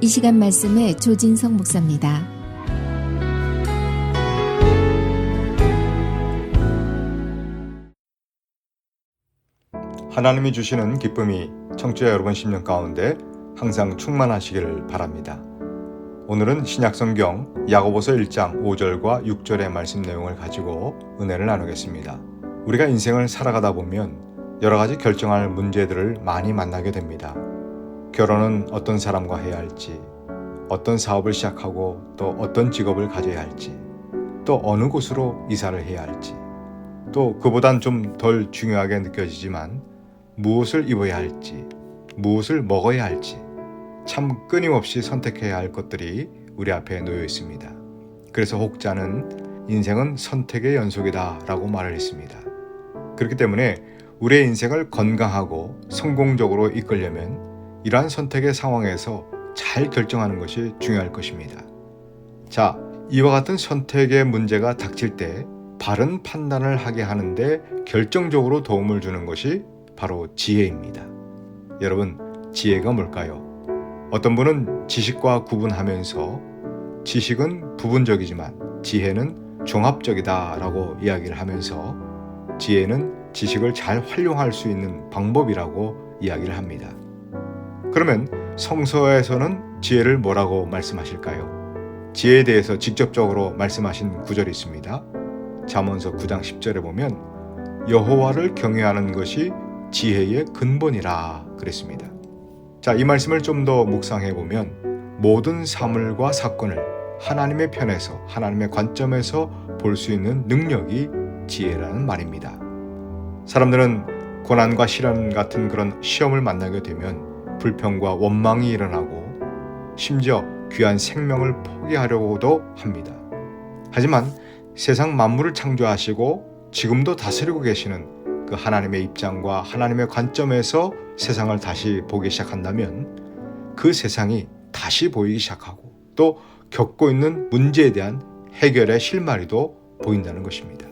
이 시간 말씀의 조진성 목사입니다. 하나님이 주시는 기쁨이 청취자 여러분 심령 가운데 항상 충만하시기를 바랍니다. 오늘은 신약성경 야고보서 1장 5절과 6절의 말씀 내용을 가지고 은혜를 나누겠습니다. 우리가 인생을 살아가다 보면 여러 가지 결정할 문제들을 많이 만나게 됩니다. 결혼은 어떤 사람과 해야 할지, 어떤 사업을 시작하고 또 어떤 직업을 가져야 할지, 또 어느 곳으로 이사를 해야 할지, 또 그보단 좀 덜 중요하게 느껴지지만 무엇을 입어야 할지, 무엇을 먹어야 할지 참 끊임없이 선택해야 할 것들이 우리 앞에 놓여 있습니다. 그래서 혹자는 인생은 선택의 연속이다 라고 말을 했습니다. 그렇기 때문에 우리의 인생을 건강하고 성공적으로 이끌려면 이러한 선택의 상황에서 잘 결정하는 것이 중요할 것입니다. 자, 이와 같은 선택의 문제가 닥칠 때 바른 판단을 하게 하는데 결정적으로 도움을 주는 것이 바로 지혜입니다. 여러분, 지혜가 뭘까요? 어떤 분은 지식과 구분하면서 지식은 부분적이지만 지혜는 종합적이다 라고 이야기를 하면서 지혜는 지식을 잘 활용할 수 있는 방법이라고 이야기를 합니다. 그러면 성서에서는 지혜를 뭐라고 말씀하실까요? 지혜에 대해서 직접적으로 말씀하신 구절이 있습니다. 잠언서 9장 10절에 보면 여호와를 경외하는 것이 지혜의 근본이라 그랬습니다. 자, 이 말씀을 좀 더 묵상해 보면 모든 사물과 사건을 하나님의 편에서, 하나님의 관점에서 볼 수 있는 능력이 지혜라는 말입니다. 사람들은 고난과 시련 같은 그런 시험을 만나게 되면 불평과 원망이 일어나고 심지어 귀한 생명을 포기하려고도 합니다. 하지만 세상 만물을 창조하시고 지금도 다스리고 계시는 그 하나님의 입장과 하나님의 관점에서 세상을 다시 보기 시작한다면 그 세상이 다시 보이기 시작하고 또 겪고 있는 문제에 대한 해결의 실마리도 보인다는 것입니다.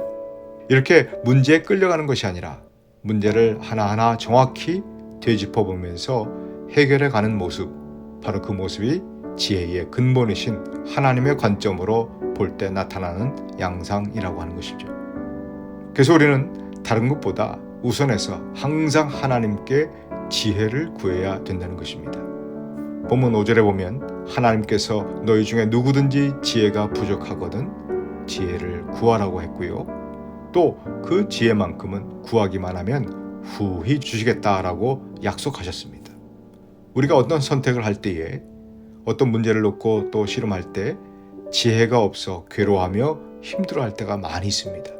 이렇게 문제에 끌려가는 것이 아니라 문제를 하나하나 정확히 되짚어보면서 해결해 가는 모습, 바로 그 모습이 지혜의 근본이신 하나님의 관점으로 볼 때 나타나는 양상이라고 하는 것이죠. 그래서 우리는 다른 것보다 우선해서 항상 하나님께 지혜를 구해야 된다는 것입니다. 본문 5절에 보면 하나님께서 너희 중에 누구든지 지혜가 부족하거든 지혜를 구하라고 했고요. 또 그 지혜만큼은 구하기만 하면 후히 주시겠다라고 약속하셨습니다. 우리가 어떤 선택을 할 때에 어떤 문제를 놓고 또 씨름할 때 지혜가 없어 괴로워하며 힘들어할 때가 많이 있습니다.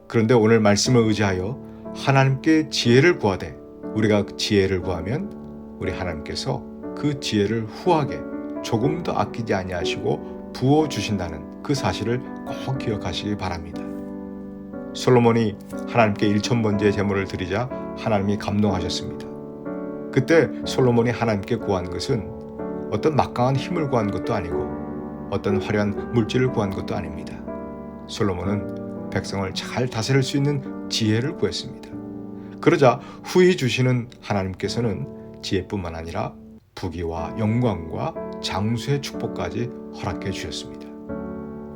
그런데 오늘 말씀을 의지하여 하나님께 지혜를 구하되 우리가 지혜를 구하면 우리 하나님께서 그 지혜를 후하게 조금 더 아끼지 아니하시고 부어주신다는 그 사실을 꼭 기억하시기 바랍니다. 솔로몬이 하나님께 1,000번째 제물을 드리자 하나님이 감동하셨습니다. 그때 솔로몬이 하나님께 구한 것은 어떤 막강한 힘을 구한 것도 아니고 어떤 화려한 물질을 구한 것도 아닙니다. 솔로몬은 백성을 잘 다스릴 수 있는 지혜를 구했습니다. 그러자 후히 주시는 하나님께서는 지혜뿐만 아니라 부귀와 영광과 장수의 축복까지 허락해 주셨습니다.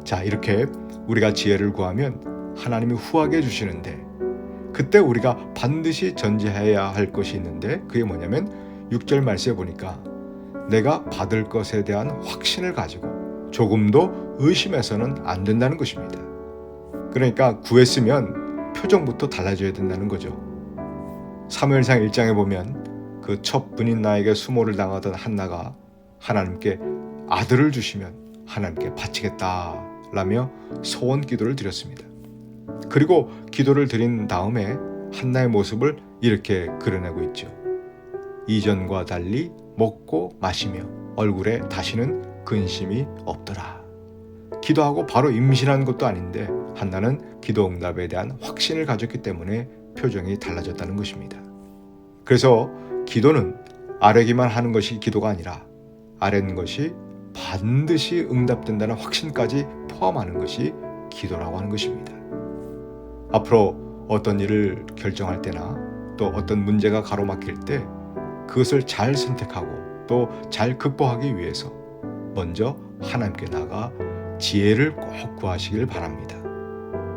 자, 이렇게 우리가 지혜를 구하면 하나님이 후하게 주시는데 그때 우리가 반드시 전제해야 할 것이 있는데 그게 뭐냐면 6절 말씀에 보니까 내가 받을 것에 대한 확신을 가지고 조금도 의심해서는 안 된다는 것입니다. 그러니까 구했으면 표정부터 달라져야 된다는 거죠. 사무엘상 1장에 보면 그 첫 분인 나에게 수모를 당하던 한나가 하나님께 아들을 주시면 하나님께 바치겠다 라며 소원 기도를 드렸습니다. 그리고 기도를 드린 다음에 한나의 모습을 이렇게 그려내고 있죠. 이전과 달리 먹고 마시며 얼굴에 다시는 근심이 없더라. 기도하고 바로 임신한 것도 아닌데 한나는 기도 응답에 대한 확신을 가졌기 때문에 표정이 달라졌다는 것입니다. 그래서 기도는 아뢰기만 하는 것이 기도가 아니라 아뢰는 것이 반드시 응답된다는 확신까지 포함하는 것이 기도라고 하는 것입니다. 앞으로 어떤 일을 결정할 때나 또 어떤 문제가 가로막힐 때 그것을 잘 선택하고 또 잘 극복하기 위해서 먼저 하나님께 나가 지혜를 꼭 구하시길 바랍니다.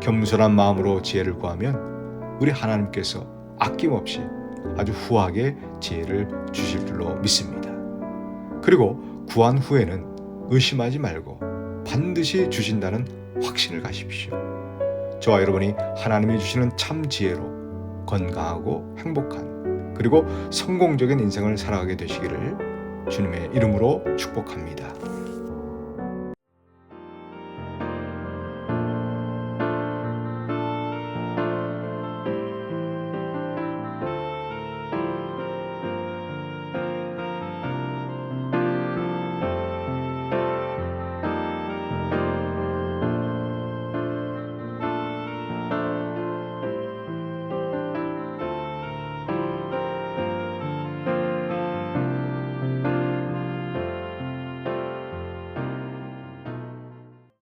겸손한 마음으로 지혜를 구하면 우리 하나님께서 아낌없이 아주 후하게 지혜를 주실 줄로 믿습니다. 그리고 구한 후에는 의심하지 말고 반드시 주신다는 확신을 가십시오. 저와 여러분이 하나님이 주시는 참 지혜로 건강하고 행복한 그리고 성공적인 인생을 살아가게 되시기를 주님의 이름으로 축복합니다.